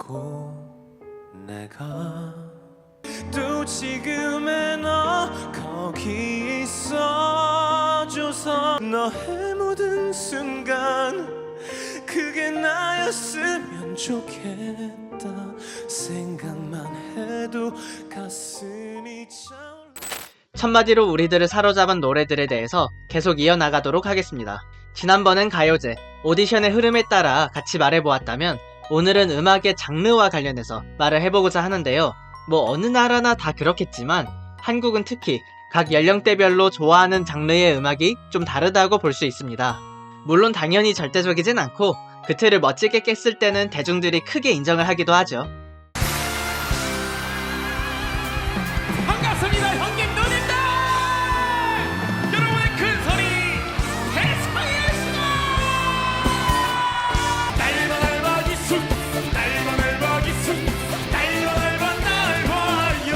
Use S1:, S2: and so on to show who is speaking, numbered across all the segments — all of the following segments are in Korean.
S1: 있고 내가 또 지금의 너 거기 있어줘서 너의 모든 순간 그게 나였으면 좋겠다 생각만 해도 가슴이 차올라.
S2: 첫마디로 우리들을 사로잡은 노래들에 대해서 계속 이어나가도록 하겠습니다. 지난번은 가요제, 오디션의 흐름에 따라 같이 말해보았다면 오늘은 음악의 장르와 관련해서 말을 해보고자 하는데요. 뭐 어느 나라나 다 그렇겠지만 한국은 특히 각 연령대별로 좋아하는 장르의 음악이 좀 다르다고 볼 수 있습니다. 물론 당연히 절대적이진 않고 그 틀을 멋지게 깼을 때는 대중들이 크게 인정을 하기도 하죠.
S3: 반갑습니다, 형님 누님들! 여러분의 큰 소리 대성했습니다! 날바 날바 기술 날바 날바 기술 날바 날바 날 봐요.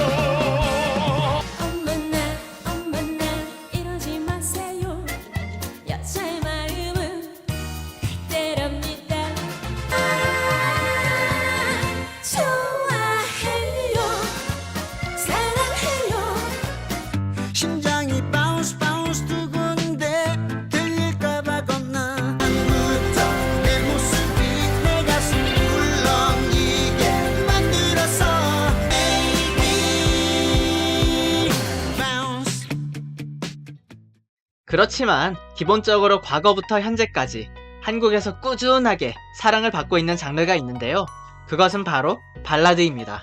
S4: 엄마 나 이러지 마세요. 여자의 마음은 그대랍니다. 좋아해요 사랑해요.
S5: 심장이 바운스 바운스 두근데 들릴까봐 겁나. 처음부터 내 모습이 내 가슴 울렁이게 만들었어. Baby bounce.
S2: 그렇지만 기본적으로 과거부터 현재까지 한국에서 꾸준하게 사랑을 받고 있는 장르가 있는데요. 그것은 바로 발라드입니다.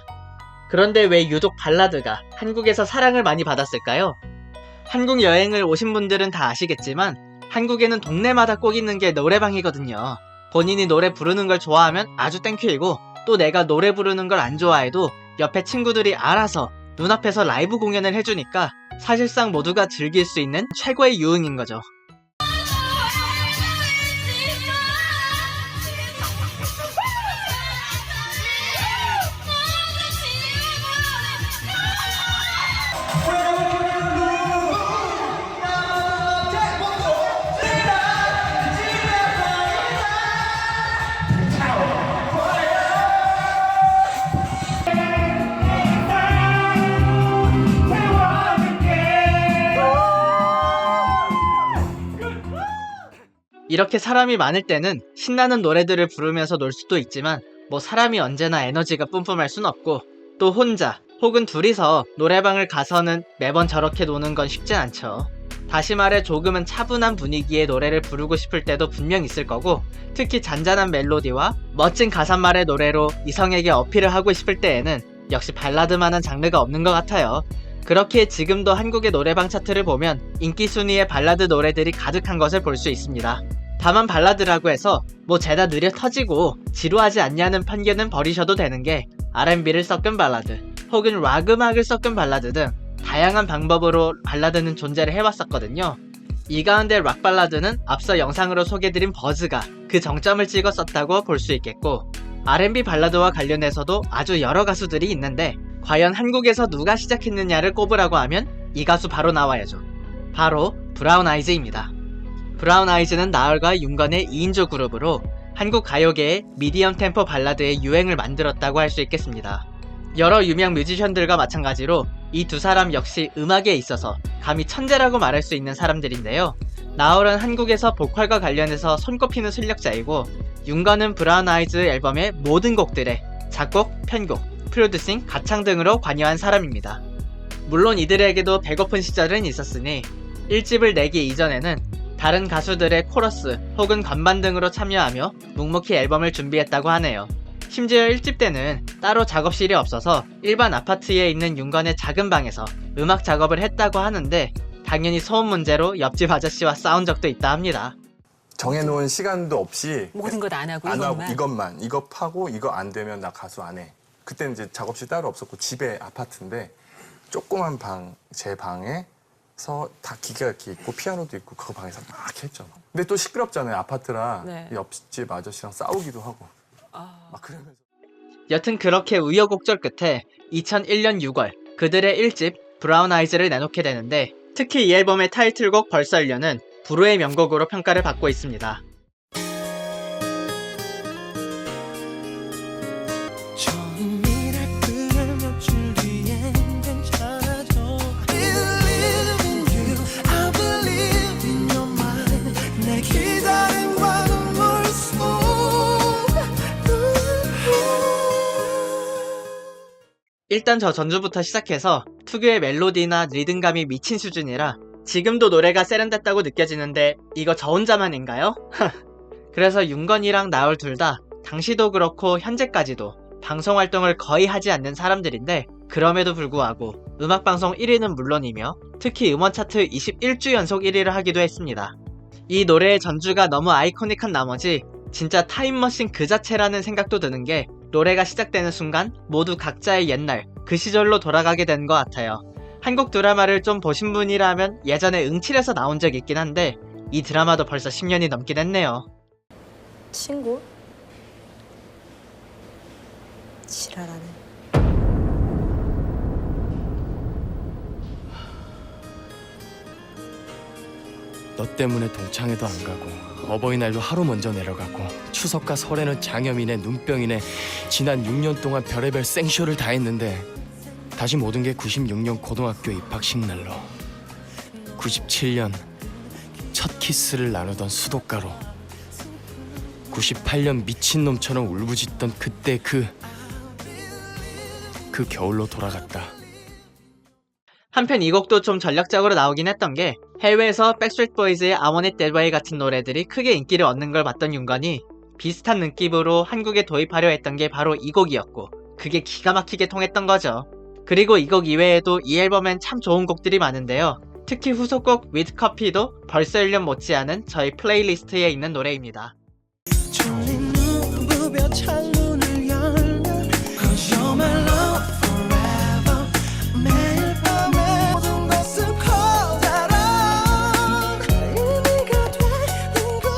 S2: 그런데 왜 유독 발라드가 한국에서 사랑을 많이 받았을까요? 한국 여행을 오신 분들은 다 아시겠지만 한국에는 동네마다 꼭 있는 게 노래방이거든요. 본인이 노래 부르는 걸 좋아하면 아주 땡큐이고 또 내가 노래 부르는 걸 안 좋아해도 옆에 친구들이 알아서 눈앞에서 라이브 공연을 해주니까 사실상 모두가 즐길 수 있는 최고의 유흥인 거죠. 이렇게 사람이 많을 때는 신나는 노래들을 부르면서 놀 수도 있지만 뭐 사람이 언제나 에너지가 뿜뿜할 순 없고 또 혼자 혹은 둘이서 노래방을 가서는 매번 저렇게 노는 건 쉽진 않죠. 다시 말해 조금은 차분한 분위기의 노래를 부르고 싶을 때도 분명 있을 거고 특히 잔잔한 멜로디와 멋진 가사말의 노래로 이성에게 어필을 하고 싶을 때에는 역시 발라드만한 장르가 없는 것 같아요. 그렇게 지금도 한국의 노래방 차트를 보면 인기 순위에 발라드 노래들이 가득한 것을 볼 수 있습니다. 다만 발라드라고 해서 뭐 죄다 느려 터지고 지루하지 않냐는 편견은 버리셔도 되는 게 R&B를 섞은 발라드 혹은 락 음악을 섞은 발라드 등 다양한 방법으로 발라드는 존재를 해왔었거든요. 이 가운데 락 발라드는 앞서 영상으로 소개드린 버즈가 그 정점을 찍었었다고 볼 수 있겠고 R&B 발라드와 관련해서도 아주 여러 가수들이 있는데 과연 한국에서 누가 시작했느냐를 꼽으라고 하면 이 가수 바로 나와야죠. 바로 브라운 아이즈입니다. 브라운 아이즈는 나얼과 윤건의 2인조 그룹으로 한국 가요계의 미디엄 템포 발라드의 유행을 만들었다고 할 수 있겠습니다. 여러 유명 뮤지션들과 마찬가지로 이 두 사람 역시 음악에 있어서 감히 천재라고 말할 수 있는 사람들인데요. 나얼은 한국에서 보컬과 관련해서 손꼽히는 실력자이고 윤건은 브라운 아이즈 앨범의 모든 곡들의 작곡, 편곡, 프로듀싱, 가창 등으로 관여한 사람입니다. 물론 이들에게도 배고픈 시절은 있었으니 1집을 내기 이전에는 다른 가수들의 코러스 혹은 건반 등으로 참여하며 묵묵히 앨범을 준비했다고 하네요. 심지어 1집 때는 따로 작업실이 없어서 일반 아파트에 있는 윤건의 작은 방에서 음악 작업을 했다고 하는데 당연히 소음 문제로 옆집 아저씨와 싸운 적도 있다 합니다.
S6: 정해놓은 시간도 없이
S7: 모든 것 안 하고
S6: 안
S7: 이것만?
S6: 하고 이것만 이거 파고 이거 안 되면 나 가수 안 해. 그때는 이제 작업실 따로 없었고 집에 아파트인데 조그만 방 제 방에서 다 기계가 이렇게 있고 피아노도 있고 그 방에서 막 했죠. 근데 또 시끄럽잖아요. 아파트라
S7: 네.
S6: 옆집 아저씨랑 싸우기도 하고 막 그러면서.
S2: 여튼 그렇게 우여곡절 끝에 2001년 6월 그들의 1집 브라운 아이즈를 내놓게 되는데 특히 이 앨범의 타이틀곡 벌써 1년은 불후의 명곡으로 평가를 받고 있습니다. 일단 저 전주부터 시작해서 특유의 멜로디나 리듬감이 미친 수준이라 지금도 노래가 세련됐다고 느껴지는데 이거 저 혼자만인가요? 그래서 윤건이랑 나얼 둘 다 당시도 그렇고 현재까지도 방송 활동을 거의 하지 않는 사람들인데 그럼에도 불구하고 음악방송 1위는 물론이며 특히 음원 차트 21주 연속 1위를 하기도 했습니다. 이 노래의 전주가 너무 아이코닉한 나머지 진짜 타임머신 그 자체라는 생각도 드는 게 노래가 시작되는 순간 모두 각자의 옛날 그 시절로 돌아가게 된 것 같아요. 한국 드라마를 좀 보신 분이라면 예전에 응칠에서 나온 적 있긴 한데 이 드라마도 벌써 10년이 넘긴 했네요.
S4: 친구? 지랄하네.
S3: 너 때문에 동창회도 안 가고 어버이날도 하루 먼저 내려가고 추석과 설에는 장염이네 눈병이네 지난 6년 동안 별의별 생쇼를 다 했는데 다시 모든 게 96년 고등학교 입학식 날로 97년 첫 키스를 나누던 수도가로 98년 미친놈처럼 울부짖던 그때 그 겨울로 돌아갔다.
S2: 한편 이 곡도 좀 전략적으로 나오긴 했던 게 해외에서 백스트리트 보이즈의 I Want It That Way 같은 노래들이 크게 인기를 얻는 걸 봤던 윤건이 비슷한 느낌으로 한국에 도입하려 했던 게 바로 이 곡이었고 그게 기가 막히게 통했던 거죠. 그리고 이 곡 이외에도 이 앨범엔 참 좋은 곡들이 많은데요. 특히 후속곡 With Coffee도 벌써 1년 못지않은 저희 플레이리스트에 있는 노래입니다.
S1: 졸린 눈 부벼 창문을 열면 Cause you're my love forever 매일 밤에 모든 것을 커다란 의미가 되는 거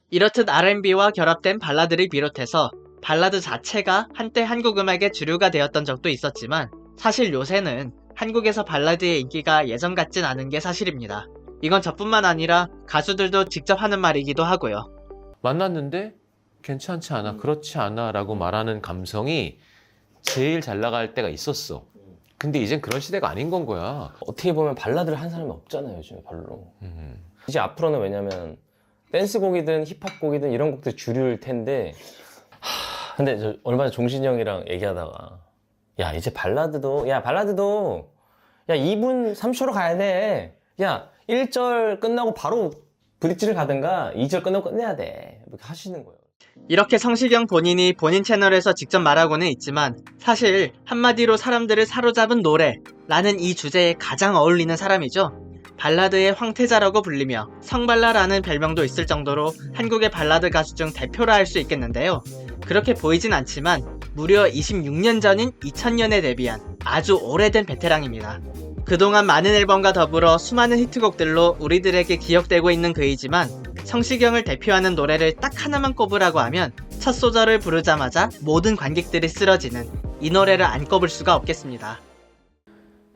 S2: 이렇듯 R&B와 결합된 발라드를 비롯해서 발라드 자체가 한때 한국 음악의 주류가 되었던 적도 있었지만 사실 요새는 한국에서 발라드의 인기가 예전 같진 않은 게 사실입니다. 이건 저뿐만 아니라 가수들도 직접 하는 말이기도 하고요.
S7: 만났는데 괜찮지 않아, 그렇지 않아 라고 말하는 감성이 제일 잘 나갈 때가 있었어. 근데 이젠 그런 시대가 아닌 건 거야.
S8: 어떻게 보면 발라드를 한 사람이 없잖아요, 요즘에 별로. 이제 앞으로는 왜냐면 댄스곡이든 힙합곡이든 이런 곡들이 주류일 텐데 근데 저 얼마 전에 종신이 형이랑 얘기하다가 야 이제 발라드도 야 2분 3초로 가야 돼. 야 1절 끝나고 바로 브릿지를 가든가 2절 끝나고 끝내야 돼. 이렇게 하시는 거예요.
S2: 이렇게 성시경 본인이 본인 채널에서 직접 말하고는 있지만 사실 한마디로 사람들을 사로잡은 노래라는 이 주제에 가장 어울리는 사람이죠. 발라드의 황태자라고 불리며 성발라라는 별명도 있을 정도로 한국의 발라드 가수 중 대표라 할 수 있겠는데요. 그렇게 보이진 않지만 무려 26년 전인 2000년에 데뷔한 아주 오래된 베테랑입니다. 그동안 많은 앨범과 더불어 수많은 히트곡들로 우리들에게 기억되고 있는 그이지만 성시경을 대표하는 노래를 딱 하나만 꼽으라고 하면 첫 소절을 부르자마자 모든 관객들이 쓰러지는 이 노래를 안 꼽을 수가 없겠습니다.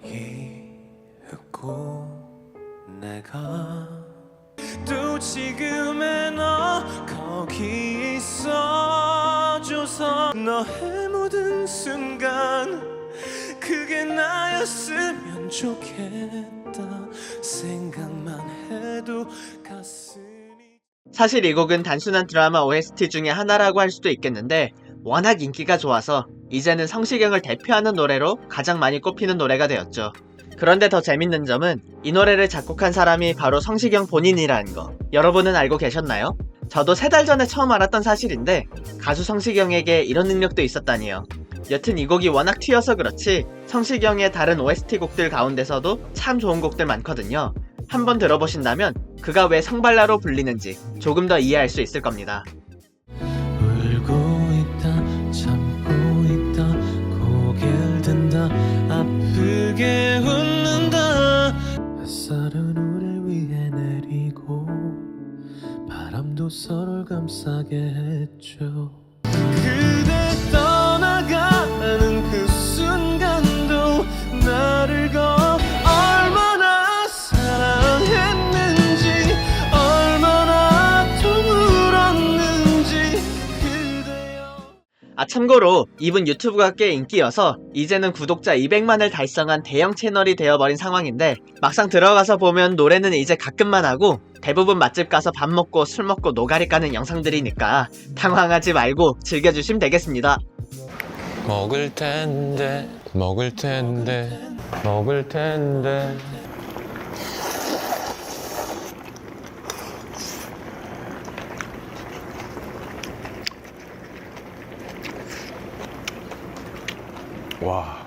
S1: 잊고 내가 또 지금의 너 거기 있어줘서 너의 모든 순간 그게 나였으면 좋겠다 생각만 해도 가슴이
S2: 사실 이 곡은 단순한 드라마 OST 중에 하나라고 할 수도 있겠는데 워낙 인기가 좋아서 이제는 성시경을 대표하는 노래로 가장 많이 꼽히는 노래가 되었죠. 그런데 더 재밌는 점은 이 노래를 작곡한 사람이 바로 성시경 본인이라는 거 여러분은 알고 계셨나요? 저도 3달 전에 처음 알았던 사실인데 가수 성시경에게 이런 능력도 있었다니요. 여튼 이 곡이 워낙 튀어서 그렇지 성시경의 다른 OST 곡들 가운데서도 참 좋은 곡들 많거든요. 한번 들어보신다면 그가 왜 성발라로 불리는지 조금 더 이해할 수 있을 겁니다.
S1: 울고 있다 참고 있다 고개를 든다 아프게 웃는다 햇살은 우릴 위해 내리고 바람도 서로를 감싸게 했죠 그대 떠나가는 그 순간도 나를 얼마나 사랑했는지 얼마나 또 울었는지 그대여
S2: 참고로 이분 유튜브가 꽤 인기여서 이제는 구독자 200만을 달성한 대형 채널이 되어버린 상황인데 막상 들어가서 보면 노래는 이제 가끔만 하고 대부분 맛집 가서 밥 먹고 술 먹고 노가리 까는 영상들이니까 당황하지 말고 즐겨주시면 되겠습니다.
S7: 먹을 텐데 먹을 텐데 먹을 텐데. 와,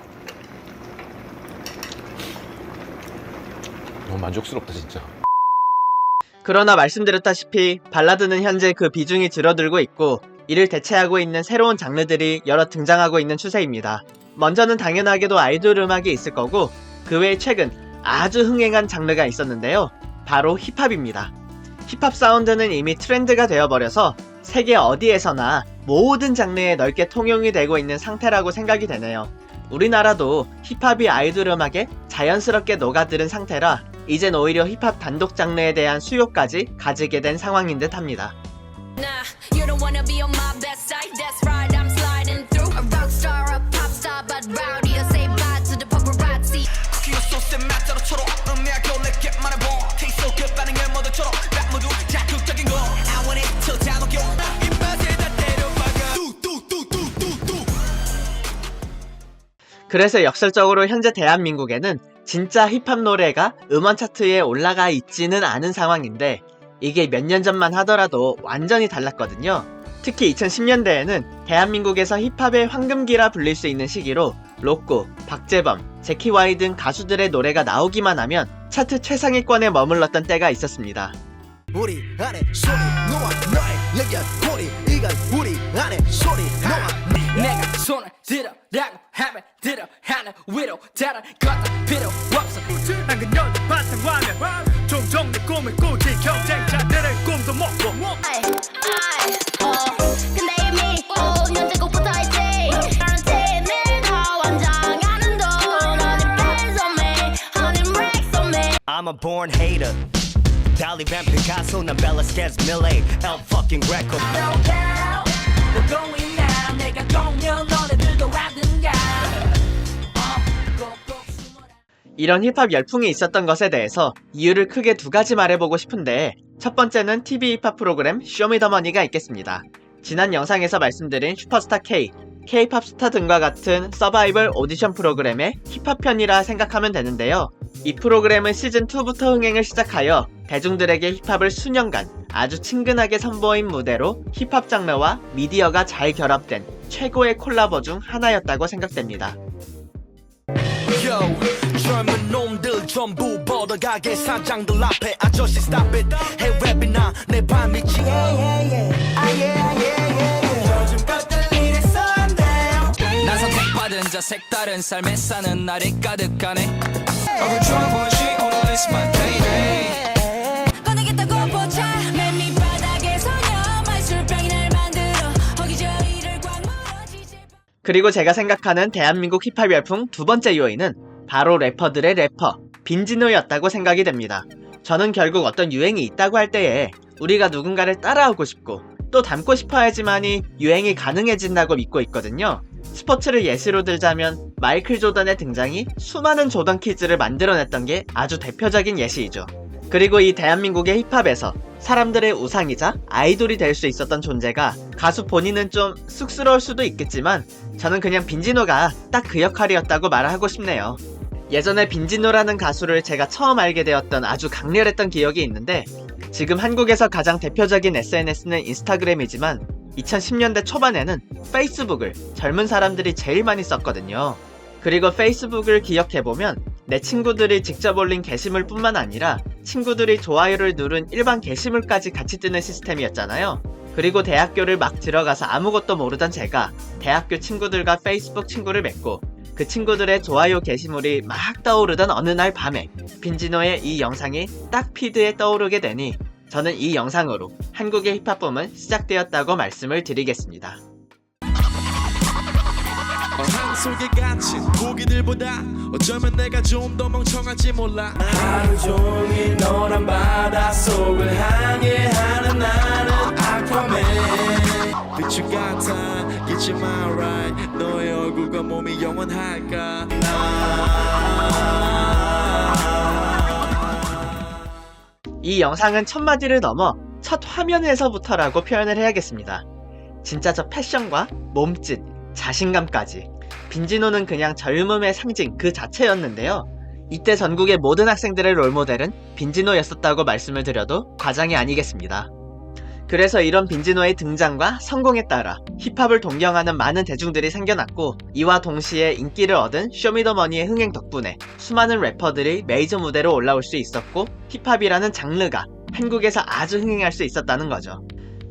S7: 너무 만족스럽다 진짜.
S2: 그러나 말씀드렸다시피 발라드는 현재 그 비중이 줄어들고 있고 이를 대체하고 있는 새로운 장르들이 여러 등장하고 있는 추세입니다. 먼저는 당연하게도 아이돌 음악이 있을 거고 그 외에 최근 아주 흥행한 장르가 있었는데요. 바로 힙합입니다. 힙합 사운드는 이미 트렌드가 되어버려서 세계 어디에서나 모든 장르에 넓게 통용이 되고 있는 상태라고 생각이 되네요. 우리나라도 힙합이 아이돌 음악에 자연스럽게 녹아들은 상태라 이젠 오히려 힙합 단독 장르에 대한 수요까지 가지게 된 상황인 듯 합니다.
S9: Nah, you don't wanna be on my best side. That's right, I'm sliding through. A rock star, a pop star, but rowdy. I say bye to the paparazzi.
S5: 쿠키와 소스의 맛자로처럼 음미하고 내게 말해봐 테이스 그 반응을 모두처럼 랩 모두 자극적인 거 I want it till 다 녹여 입맛에 다 때려박아 뚜뚜뚜뚜뚜뚜.
S2: 그래서 역설적으로 현재 대한민국에는 진짜 힙합 노래가 음원 차트에 올라가 있지는 않은 상황인데 이게 몇 년 전만 하더라도 완전히 달랐거든요. 특히 2010년대에는 대한민국에서 힙합의 황금기라 불릴 수 있는 시기로 로꼬, 박재범, 제키와이 등 가수들의 노래가 나오기만 하면 차트 최상위권에 머물렀던 때가 있었습니다.
S5: 우리 안에 소리 놓아 너의 얘기한 꼬리 이건 우리 안에 소리 놓아
S1: 내가 손을 들어라고 하면 들어 하는 위로 다른 것도 필요 없어 난 그녀를 바탕화면 종종 내 꿈을 꾸지 경쟁자들의 꿈도 먹고
S9: 근데 이미 5년 전부터 했지. 나한테 내가 완장하는 돈. Honey bands on me, honey racks on me.
S5: I'm a born hater 달리반 피카소 난 벨라스케즈 밀레 엘 fucking Greco
S1: We're going now 내가 공연 너네들도 하든가
S2: 이런 힙합 열풍이 있었던 것에 대해서 이유를 크게 두 가지 말해보고 싶은데 첫 번째는 TV 힙합 프로그램 쇼미더머니가 있겠습니다. 지난 영상에서 말씀드린 슈퍼스타 K, K-팝 스타 등과 같은 서바이벌 오디션 프로그램의 힙합 편이라 생각하면 되는데요. 이 프로그램은 시즌2부터 흥행을 시작하여 대중들에게 힙합을 수년간 아주 친근하게 선보인 무대로 힙합 장르와 미디어가 잘 결합된 최고의 콜라보 중 하나였다고 생각됩니다.
S5: Yo 젊은 놈들 전부 뻗어가게 사장들 앞에 아저씨 stop it Hey 랩이나 내 밤이지 요즘 것들 이래서 안 돼요
S1: 난 선택받은 자 색다른 삶에 사는 날이 가득하네
S5: 얼굴 좋아 보이지 오늘 is my payday
S9: 꺼내겠다고 보자. 맨 밑바닥에서 영화의 술병이 날 만들어. 허기저기를 꽉 물어지지.
S2: 그리고 제가 생각하는 대한민국 힙합 열풍 두 번째 요인은 바로 래퍼들의 래퍼, 빈지노였다고 생각이 됩니다. 저는 결국 어떤 유행이 있다고 할 때에 우리가 누군가를 따라하고 싶고 또 닮고 싶어야지만이 유행이 가능해진다고 믿고 있거든요. 스포츠를 예시로 들자면 마이클 조던의 등장이 수많은 조던 키즈를 만들어냈던 게 아주 대표적인 예시이죠. 그리고 이 대한민국의 힙합에서 사람들의 우상이자 아이돌이 될 수 있었던 존재가 가수 본인은 좀 쑥스러울 수도 있겠지만 저는 그냥 빈지노가 딱 그 역할이었다고 말하고 싶네요. 예전에 빈지노라는 가수를 제가 처음 알게 되었던 아주 강렬했던 기억이 있는데 지금 한국에서 가장 대표적인 SNS는 인스타그램이지만 2010년대 초반에는 페이스북을 젊은 사람들이 제일 많이 썼거든요. 그리고 페이스북을 기억해보면 내 친구들이 직접 올린 게시물 뿐만 아니라 친구들이 좋아요를 누른 일반 게시물까지 같이 뜨는 시스템이었잖아요. 그리고 대학교를 막 들어가서 아무것도 모르던 제가 대학교 친구들과 페이스북 친구를 맺고 그 친구들의 좋아요 게시물이 막 떠오르던 어느 날 밤에 빈지노의 이 영상이 딱 피드에 떠오르게 되니 저는 이 영상으로 한국의 힙합 붐은 시작되었다고 말씀을 드리겠습니다.
S10: 한 속에 갇힌 고기들보다 어쩌면 내가 좀 더 멍청할지 몰라 하루 종일 노란 바닷속을 항해하는 나는 아쿠아맨 빛이 같아 잊지 마라 너의 얼굴과 몸이 영원할까
S2: 이 영상은 1000마디를 넘어 첫 화면에서부터라고 표현을 해야겠습니다. 진짜 저 패션과 몸짓, 자신감까지. 빈지노는 그냥 젊음의 상징 그 자체였는데요. 이때 전국의 모든 학생들의 롤모델은 빈지노였었다고 말씀을 드려도 과장이 아니겠습니다. 그래서 이런 빈지노의 등장과 성공에 따라 힙합을 동경하는 많은 대중들이 생겨났고, 이와 동시에 인기를 얻은 쇼미더머니의 흥행 덕분에 수많은 래퍼들이 메이저 무대로 올라올 수 있었고, 힙합이라는 장르가 한국에서 아주 흥행할 수 있었다는 거죠.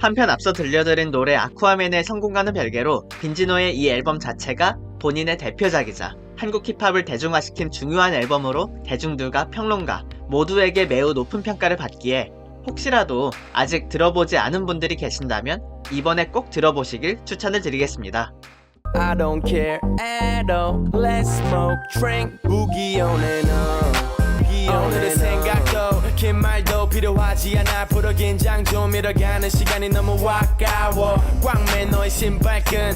S2: 한편 앞서 들려드린 노래 아쿠아맨의 성공과는 별개로 빈지노의 이 앨범 자체가 본인의 대표작이자 한국 힙합을 대중화시킨 중요한 앨범으로 대중들과 평론가 모두에게 매우 높은 평가를 받기에 혹시라도 아직 들어보지 않은 분들이 계신다면 이번에 꼭 들어보시길 추천을 드리겠습니다.
S10: I don't care at all. Let's smoke, drink, boogie on and on. 오늘의 생각도 긴 말도 필요하지 않아. 프로 긴장 좀 잃어가는 시간이 너무 아까워. 광맨 너의 신발끈.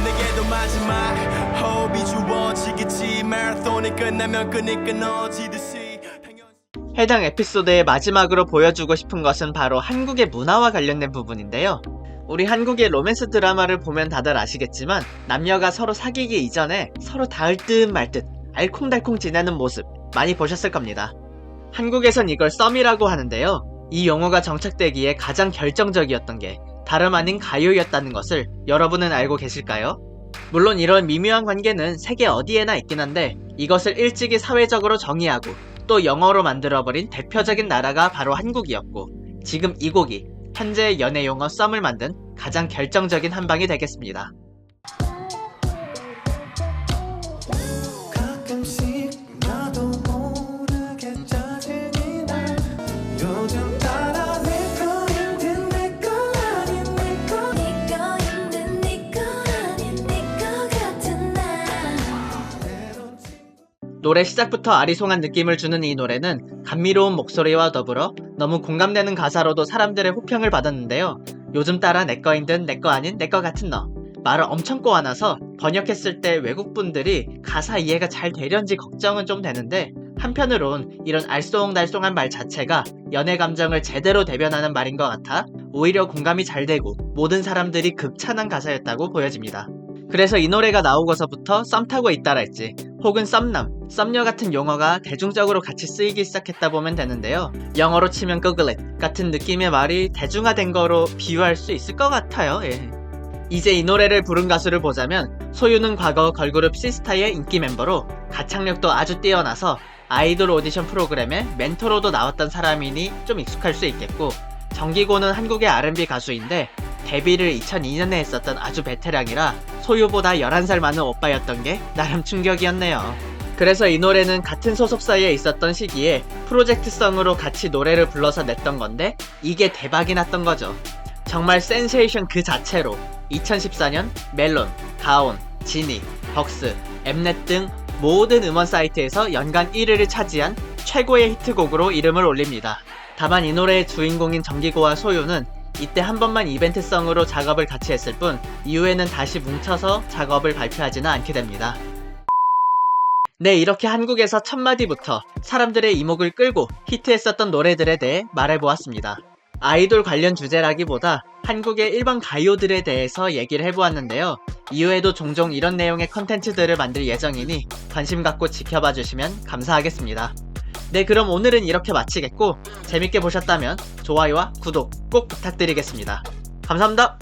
S10: 내게도 마지막 호흡이 주어지겠지. 마라톤이 끝나면 끈이 끊어지듯이.
S2: 해당 에피소드의 마지막으로 보여주고 싶은 것은 바로 한국의 문화와 관련된 부분인데요. 우리 한국의 로맨스 드라마를 보면 다들 아시겠지만 남녀가 서로 사귀기 이전에 서로 닿을 듯 말 듯 알콩달콩 지내는 모습 많이 보셨을 겁니다. 한국에선 이걸 썸이라고 하는데요. 이 용어가 정착되기에 가장 결정적이었던 게 다름 아닌 가요였다는 것을 여러분은 알고 계실까요? 물론 이런 미묘한 관계는 세계 어디에나 있긴 한데 이것을 일찍이 사회적으로 정의하고 또 영어로 만들어버린 대표적인 나라가 바로 한국이었고, 지금 이 곡이 현재의 연애 용어 썸을 만든 가장 결정적인 한 방이 되겠습니다.
S10: 가끔씩 나도 모르게 짜증이 나. 요즘 따라 내거 힘든 내거 아닌 내거.
S9: 네거 힘든 네거 아닌 네거 같은 나.
S2: 노래 시작부터 아리송한 느낌을 주는 이 노래는 감미로운 목소리와 더불어 너무 공감되는 가사로도 사람들의 호평을 받았는데요. 요즘 따라 내거 힘든 내거 아닌 내거 같은 너. 말을 엄청 꼬아놔서 번역했을 때 외국분들이 가사 이해가 잘 되려는지 걱정은 좀 되는데, 한편으론 이런 알쏭달쏭한 말 자체가 연애 감정을 제대로 대변하는 말인 것 같아 오히려 공감이 잘 되고 모든 사람들이 극찬한 가사였다고 보여집니다. 그래서 이 노래가 나오고서부터 썸 타고 있다랄지 혹은 썸남, 썸녀 같은 용어가 대중적으로 같이 쓰이기 시작했다 보면 되는데요. 영어로 치면 Google it 같은 느낌의 말이 대중화된 거로 비유할 수 있을 것 같아요. 예. 이제 이 노래를 부른 가수를 보자면 소유는 과거 걸그룹 시스타의 인기 멤버로 가창력도 아주 뛰어나서 아이돌 오디션 프로그램에 멘토로도 나왔던 사람이니 좀 익숙할 수 있겠고, 정기고는 한국의 R&B 가수인데 데뷔를 2002년에 했었던 아주 베테랑이라 소유보다 11살 많은 오빠였던 게 나름 충격이었네요. 그래서 이 노래는 같은 소속사에 있었던 시기에 프로젝트성으로 같이 노래를 불러서 냈던 건데 이게 대박이 났던 거죠. 정말 센세이션 그 자체로 2014년 멜론, 가온, 지니, 벅스, 엠넷 등 모든 음원 사이트에서 연간 1위를 차지한 최고의 히트곡으로 이름을 올립니다. 다만 이 노래의 주인공인 정기고와 소유는 이때 한 번만 이벤트성으로 작업을 같이 했을 뿐 이후에는 다시 뭉쳐서 작업을 발표하지는 않게 됩니다. 네, 이렇게 한국에서 첫 마디부터 사람들의 이목을 끌고 히트했었던 노래들에 대해 말해보았습니다. 아이돌 관련 주제라기보다 한국의 일반 가요들에 대해서 얘기를 해보았는데요. 이후에도 종종 이런 내용의 컨텐츠들을 만들 예정이니 관심 갖고 지켜봐 주시면 감사하겠습니다. 네, 그럼 오늘은 이렇게 마치겠고 재밌게 보셨다면 좋아요와 구독 꼭 부탁드리겠습니다. 감사합니다.